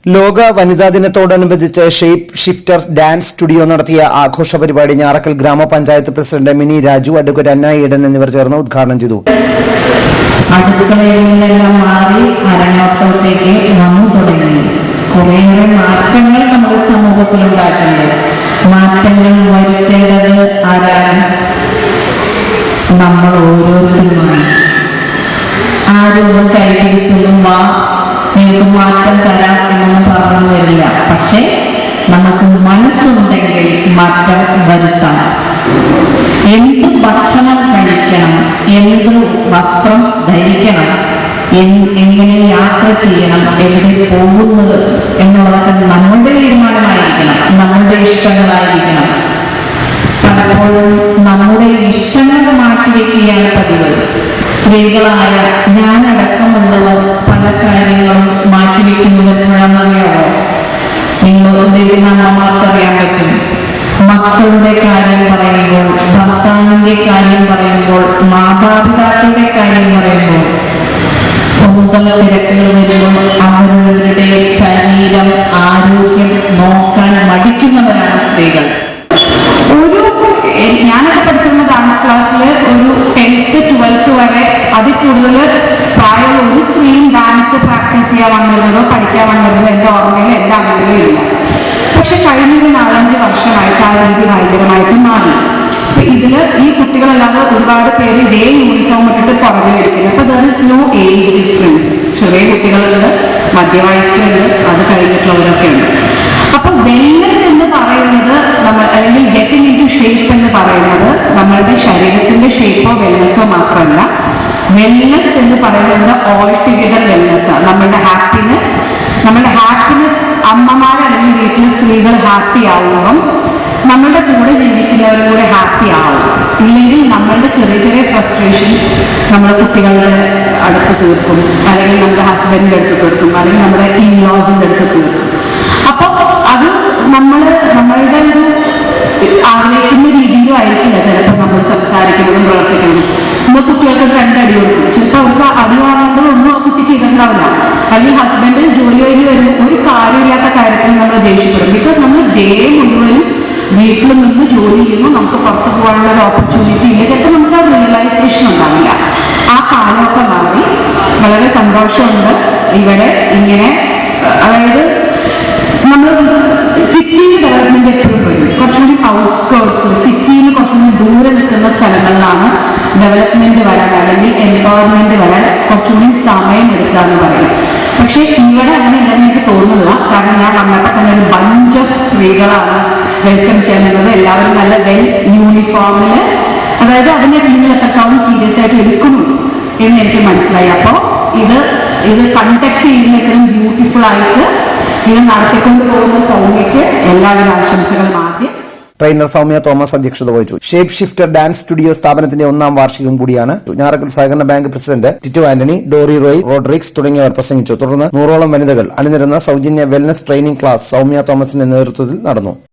ലോക വനിതാ ദിനത്തോടനുബന്ധിച്ച് ഷേപ്പ് ഷിഫ്റ്റർ ഡാൻസ് സ്റ്റുഡിയോ നടത്തിയ ആഘോഷ പരിപാടി ഞാറക്കൽ ഗ്രാമപഞ്ചായത്ത് പ്രസിഡന്റ് മിനി രാജു, അഡ്വക്കേറ്റ് അന്ന ഈഡൻ എന്നിവർ ചേർന്ന് ഉദ്ഘാടനം ചെയ്തു. അടുക്കളയിൽ നിന്നെല്ലാം മാറി അരങ്ങോട്ടത്തേക്ക് വന്നു തുടങ്ങി. കുറേയേറെ മാറ്റങ്ങൾ നമ്മുടെ സമൂഹത്തിൽ ഉണ്ടായിട്ടുണ്ട്. മാറ്റങ്ങൾ വരുത്തേണ്ടത് ആരാണ്? നമ്മൾ ഓരോരുത്തരുമാണ്. ആരും കൈപിടിച്ചതും നിങ്ങൾക്ക് മാറ്റം തരാം എന്നൊന്നും പറഞ്ഞു വരില്ല. പക്ഷെ നമുക്ക് മനസ്സുണ്ടെങ്കിൽ മാറ്റം വരുത്താം. എന്ത് ഭക്ഷണം കഴിക്കണം, എന്ത് വസ്ത്രം ധരിക്കണം, എങ്ങനെ യാത്ര ചെയ്യണം, എവിടെ പോകുന്നത് എന്നുള്ളതൊക്കെ നമ്മളുടെ തീരുമാനമായിരിക്കണം, നമ്മളുടെ ഇഷ്ടങ്ങളായിരിക്കണം. പലപ്പോഴും നമ്മുടെ ഇഷ്ടങ്ങൾ മാറ്റിവെക്കുകയാണ് പതിവ്. സ്ത്രീകളായ ഞാനടക്കമുള്ളവർ പല കാര്യങ്ങളും മാറ്റിവെക്കുന്നത് എപ്പോഴാണെന്നറിയാമോ? നിങ്ങളുടെ അമ്മമാർക്കറിയാൻ പറ്റും. മക്കളുടെ കാര്യം പറയുമ്പോൾ, ഭർത്താവിന്റെ കാര്യം പറയുമ്പോൾ, മാതാപിതാക്കളുടെ കാര്യം പറയുമ്പോൾ സ്വന്തം തിരക്കുകൾ വരുമ്പോൾ അവരവരുടെ ശരീരം ആരോഗ്യം നോക്കാൻ മടിക്കുന്നവരാണ് സ്ത്രീകൾ. ഞാനൊക്കെ പഠിച്ചിരുന്ന ഡാൻസ് ക്ലാസ്സിൽ ഒരു 10th 12th വരെ അതിൽ കൂടുതൽ പ്രായമുള്ള ഒരു സ്ത്രീയും ഡാൻസ് പ്രാക്ടീസ് ചെയ്യാൻ വന്നിരുന്നതോ പഠിക്കാൻ വന്നിരുന്നതോ എൻ്റെ ഓർമ്മയിൽ എൻ്റെ അറിവിലും ഇല്ല. പക്ഷെ കഴിഞ്ഞൊരു 4-5 വർഷമായിട്ട് ആ രീതി ഭയങ്കരമായിട്ട് മാറി. അപ്പൊ ഇതില് ഈ കുട്ടികളല്ലാതെ ഒരുപാട് പേര് ഇതേ യൂണിഫോം ഇട്ടിട്ട് പുറകെ വരിക്കുന്നത്. അപ്പൊ there is no age difference. ചെറിയ കുട്ടികളുണ്ട്, മധ്യവയസ്കരുണ്ട്, അത് കഴിഞ്ഞിട്ടുള്ളവരൊക്കെ ഉണ്ട്. അപ്പൊ വെൽനെസ് എന്ന് പറയുന്നത് അല്ലെങ്കിൽ ഗെറ്റിംഗ് ഇൻ ടു ഷേപ്പ് എന്ന് പറയുന്നത് നമ്മളുടെ ശരീരത്തിന്റെ ഷേപ്പോ വെൽനെസ്സോ മാത്രമല്ല. വെൽനെസ് എന്ന് പറയുന്നത് ഓൾ ടുഗെദർ വെൽനെസ് ആണ്. നമ്മുടെ ഹാപ്പിനെസ് അമ്മമാർ അല്ലെങ്കിൽ വീട്ടിലെ സ്ത്രീകൾ ഹാപ്പി ആവുമ്പം നമ്മളുടെ കൂടെ ജീവിക്കുന്നവരും കൂടെ ഹാപ്പി ആവും. ഇല്ലെങ്കിൽ നമ്മളുടെ ചെറിയ ചെറിയ ഫ്രസ്ട്രേഷൻസ് നമ്മുടെ കുട്ടികളുടെ അടുത്ത് തീർക്കും, അല്ലെങ്കിൽ നമ്മുടെ ഹസ്ബൻഡിന്റെ അടുത്ത് തീർക്കും, അല്ലെങ്കിൽ നമ്മുടെ ഇൻലോസിന്റെ അടുത്ത് തീർക്കും. അപ്പൊ അത് നമ്മളുടെ ഒരു ആഗ്രഹിക്കുന്ന രീതിയിലും ആയിരിക്കില്ല ചിലപ്പോൾ നമ്മൾ സംസാരിക്കുന്നതും പ്രവർത്തിക്കുന്നതും. നമ്മൾ കുട്ടികൾക്ക് 2 അടി കൊടുക്കും. ചിലപ്പോൾ അവർക്ക് അടി വാങ്ങേണ്ടത് ഒന്നും കുട്ടി ചെയ്തിട്ടുണ്ടാവില്ല. അല്ലെങ്കിൽ ഹസ്ബൻഡ് ജോലി കഴിഞ്ഞ് വരുമ്പോൾ ഒരു കാര്യമില്ലാത്ത കാര്യത്തിൽ നമ്മൾ ദേഷ്യപ്പെടും. ബിക്കോസ് നമ്മൾ ഡേ മുഴുവനും വീട്ടിൽ നിന്ന് ജോലി ചെയ്യുമ്പോൾ നമുക്ക് പുറത്ത് പോകാനുള്ള ഒരു ഓപ്പർച്യൂണിറ്റി ഇല്ല. ചിലപ്പോൾ നമുക്ക് ആ റിയലൈസേഷൻ ഉണ്ടാവില്ല. ആ കാലമൊക്കെ മാറി. വളരെ സന്തോഷമുണ്ട് ഇവിടെ ഇങ്ങനെ. അതായത് നമ്മൾ സിറ്റിയിൽ ഡെവലപ്മെന്റ് എപ്പോഴും വരും. കുറച്ചുകൂടി ഔട്ട്സ്കേർട്സ്, സിറ്റിയിൽ കുറച്ചുകൂടി ദൂരെ നിൽക്കുന്ന സ്ഥലങ്ങളിലാണ് ഡെവലപ്മെന്റ് വരാൻ അല്ലെങ്കിൽ എംപവർമെന്റ് വരാൻ കുറച്ചുകൂടി സമയം എടുക്കാന്ന് പറയും. പക്ഷെ ഇവിടെ അങ്ങനെ ഉണ്ടെന്ന് എനിക്ക് തോന്നുന്നില്ല. കാരണം ഞാൻ വന്നപ്പോൾ തന്നെ ഒരു ബഞ്ച് ഓഫ് സ്ത്രീകളാണ് വെൽക്കം ചെയ്യുന്നത്. എല്ലാവരും നല്ല വെൽ യൂണിഫോമില്, അതായത് അതിന്റെ നിങ്ങൾ എത്രത്തോളം സീരിയസ് ആയിട്ട് എടുക്കുന്നു എന്ന് എനിക്ക് മനസ്സിലായി. അപ്പോൾ ഇത് കണ്ടക്ട് ചെയ്യുന്ന ഇത്രയും ബ്യൂട്ടിഫുൾ ആയിട്ട് ഇത് നടത്തിക്കൊണ്ട് പോകുന്ന സൗമ്യക്ക് എല്ലാവിധ ആശംസകളും. ആദ്യം ട്രെയിനർ സൗമ്യ തോമസ് അധ്യക്ഷത വഹിച്ചു. ഷേപ്പ് ഷിഫ്റ്റർ ഡാൻസ് സ്റ്റുഡിയോ സ്ഥാപനത്തിന്റെ 1ാം വാർഷികം കൂടിയാണ്. ഞാറക്കൽ സഹകരണ ബാങ്ക് പ്രസിഡന്റ് ടിറ്റു ആന്റണി, ഡോറി റോയ്, റോഡ്രിക്സ് തുടങ്ങിയവർ പ്രസംഗിച്ചു. തുടർന്ന് 100ഓളം വനിതകൾ അണിനിരുന്ന സൗജന്യ വെൽനസ് ട്രെയിനിംഗ് ക്ലാസ് സൗമ്യ തോമസിന്റെ നേതൃത്വത്തിൽ നടന്നു.